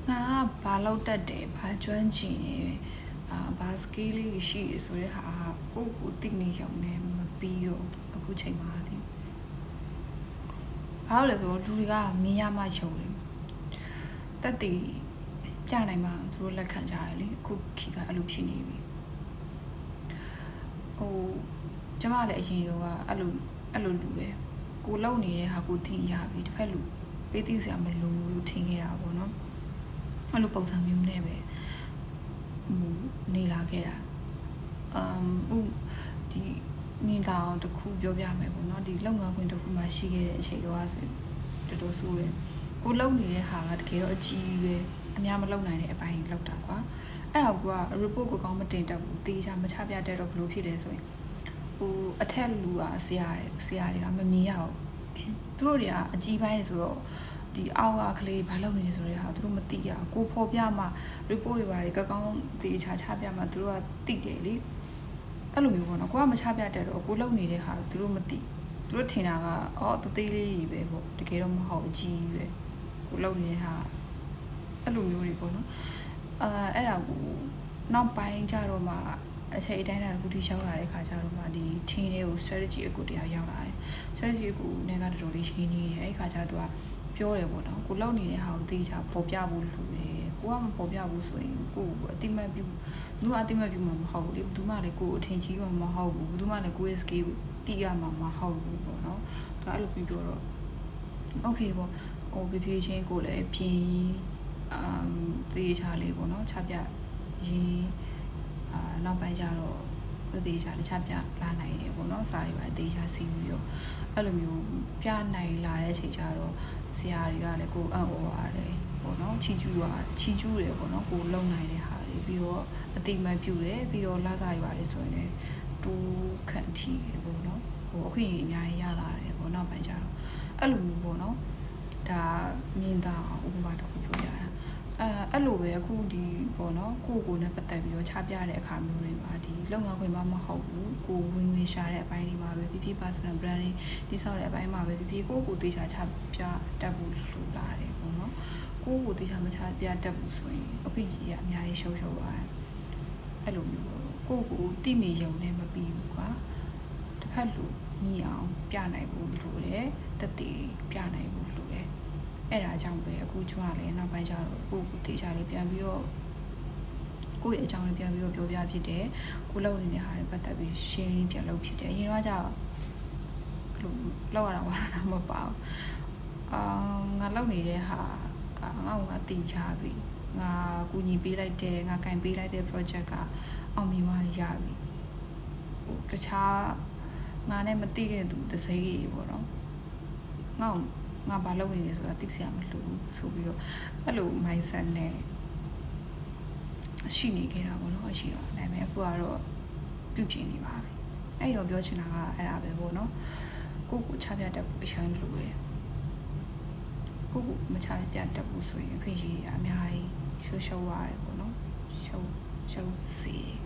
ငါကဘာလောက်တက်တယ်ဘာကျွမ်းကျင်နေဘာ skill လေးရှိရဆိုတဲ့ဟာကိုတိနေရုံနဲ့မပြီးတော့အခုချိန်မှာဒီဘာလို့လဲဆိုတော့လူတွေကမြင်ရမှယုံတယ်တက်တည်ပြနိုင်မှသူတို့လက်ခံကြရတယ်လေအခုခေတ်ကအဲ့လိုဖြစ်နေပြီကျမလည်းအရင်တော့ကအဲ့လိုလူပဲကိုလုံနေတဲ့ဟာကိုသိရပြီတစ်ဖက်လူပေးသိစရာမလိုလို့ထင်ခဲ့တာပေါ့နော်အဲ့လိုပုံစံမျိုးနဲ့ပဲနေလာခဲ့တာဒီမြင်တာတခုပြောပြမယ်ပေါ့နော်ဒီလုပ်ငန်းခွင်တစ်ခုမှရှိခဲ့တဲ့အချိန်တော့ဆိုတော်တော်ဆိုးတယ်ကိုလုံနေတဲ့ဟာကတကယ်တော့အကြီးပဲအများမလုံနိုင်တဲ့အပိုင်းလောက်တာကွာအဲ့တော့ကိုက report ကိုကောင်းမတင်တတ်ဘူးတေးချမချပြတတ်တော့ဘယ်လိုဖြစ်လဲဆိုရင်အထက်လူကဆရာတွေကမမြင်ရအောင်သူတို့တွေကအကြီးပိုင်းဆိုတော့ဒီအောက်ကလေးဘာလုပ်နေလဲဆိုတဲ့ဟာသူတို့မသိရကိုဖော်ပြမှ report တွေပါတယ်ကောင်းတေးချပြမှသူတို့ကသိတယ်လေအဲ့လိုမျိုးပေါ့နော်ကိုကမချပြတတ်တော့ကိုလုံနေတဲ့ဟာသူတို့မသိသူတို့ထင်တာကတသေးလေးကြီးပဲပေါ့တကယ်တော့မဟုတ်အကြီးပဲကိုလုံနေတဲ့ဟာအဲ့လိုမျိုးတွေပေါ့နော်အဲ့ဒါကိုနောက်ပိုင်းကျတော့မှအချိန်အတိုင်းတာတစ်ခုထိရောက်လာတဲ့ခါကျတော့မှဒီ team တွေကို strategy အကူတရားရောက်လာတယ် strategy အကူနဲ့ကတော်တော်လေးရှင်းနေတယ်အဲ့ခါကျတော့ပြောတယ်ပေါ့နော်ကိုလောက်နေတဲ့ဟာကိုသိချပေါ်ပြဖို့လိုတယ်ကိုကမပေါ်ပြဘူးဆိုရင်ကိုအတိမတ်ပြုလူအတိမတ်ပြုမှာမဟုတ်ဘူးလေဘယ်သူမှလည်းကိုအထင်ကြီးမှာမဟုတ်ဘူးဘယ်သူမှလည်းကိုရဲ့ skill ကိုသိရမှာမဟုတ်ဘူးပေါ့နော်ဒါအဲ့လိုပြောတော့ okay ပေါ့ဖြည်းဖြည်းချင်းကိုလည်းပြင်သေချာလေးပေါ့နော်ချပြရေးနောက်ပိုင်းကျတော့သေချာလေးချပြလာနိုင်တယ်ပေါ့နော်စာတွေပါသေချာစီးပြီးတော့အဲ့လိုမျိုးပြနိုင်လာတဲ့အချိန်ကျတော့ဆရာတွေကလည်းကိုအံ့ဩရတယ်ပေါ့နော်ချီကျူးတယ်ပေါ့နော်ကိုလုံနိုင်တဲ့ဟာတွေပြီးတော့အတိမတ်ပြုတယ်ပြီးတော့လာစာတွေပါတယ်ဆိုရင်လည်းတူခန့်ထီတယ်ပေါ့နော်အခွင့်အရေးအများကြီးရလာတယ်ပေါ့နောက်ပိုင်းကျတော့အဲ့လိုမျိုးပေါ့နော်ဒါမြင်တာဥပမာတစ်ခုပြောရတာအဲ့လိုပဲအခုဒီပေါ့နော်ကိုနဲ့ပတ်သက်ပြီးတော့ချပြတဲ့အခါမျိုးတွေမှာဒီလုပ်ငန်းခွင်မှာမဟုတ်ဘူးကိုဝင်ငွေရှာတဲ့အပိုင်းတွေမှာပဲဖြစ်ဖြစ် personal brand တွေတိစောက်တဲ့အပိုင်းမှာပဲဖြစ်ဖြစ်ကိုတေချာချပြတတ်ဖို့လိုလာတယ်ပေါ့နော်ကိုတေချာမချပြတတ်ဘူးဆိုရင်အခွင့်အရေးအများကြီးရှုံးသွားတယ်အဲ့လိုမျိုးကိုတိနေရုံနဲ့မပြီးဘူးကွာတစ်ဖက်လူမြင်အောင်ပြနိုင်ဖို့လိုတယ်တတိပြနိုင်ဖို့လိုတယ်အဲ့ဒါကြောင့်ပဲအခုကျမလည်းနောက်ပိုင်းကျတော့ကိုတေချာလေးပြန်ပြီးတော့ကိုယ့်ရဲ့အကြောင်းလေးပြန်ပြီးတော့ပြောပြဖြစ်တယ်ကိုလုပ်နေတဲ့ဟာတွေပတ်သက်ပြီး sharing ပြန်လုပ်ဖြစ်တယ်အရင်တော့ကျတော့လောက်ရတာဘာမှမပါဘူးငါလုပ်နေတဲ့ဟာကငါတည်ချပြီငါကူညီပေးလိုက်တယ်ငါကင်ပေးလိုက်တဲ့ project ကအောင်မြင်သွားရပြီတခြားငါနဲ့မသိတဲ့သူတစ်စိမ့်ကြီးပေါ့နော်ငါဘာလုပ်နေလဲဆိုတာသိစရာမလိုဘူးဆိုပြီးတော့အဲ့လို mindset နဲ့ရှိနေခဲ့တာပေါ့နော်ရှိတော့ဒါပေမဲ့အခုကတော့ပြုပြင်နေပါပြီအဲ့တော့ပြောချင်တာကအဲ့ဒါပဲပေါ့နော်ကိုချပြတတ်ဖို့အရင်လိုတယ်ကိုမချပြတတ်ဘူးဆိုရင်အခွင့်အရေးအများကြီးရှုံးရတယ်ပေါ့နော်ရှုံးစေတယ်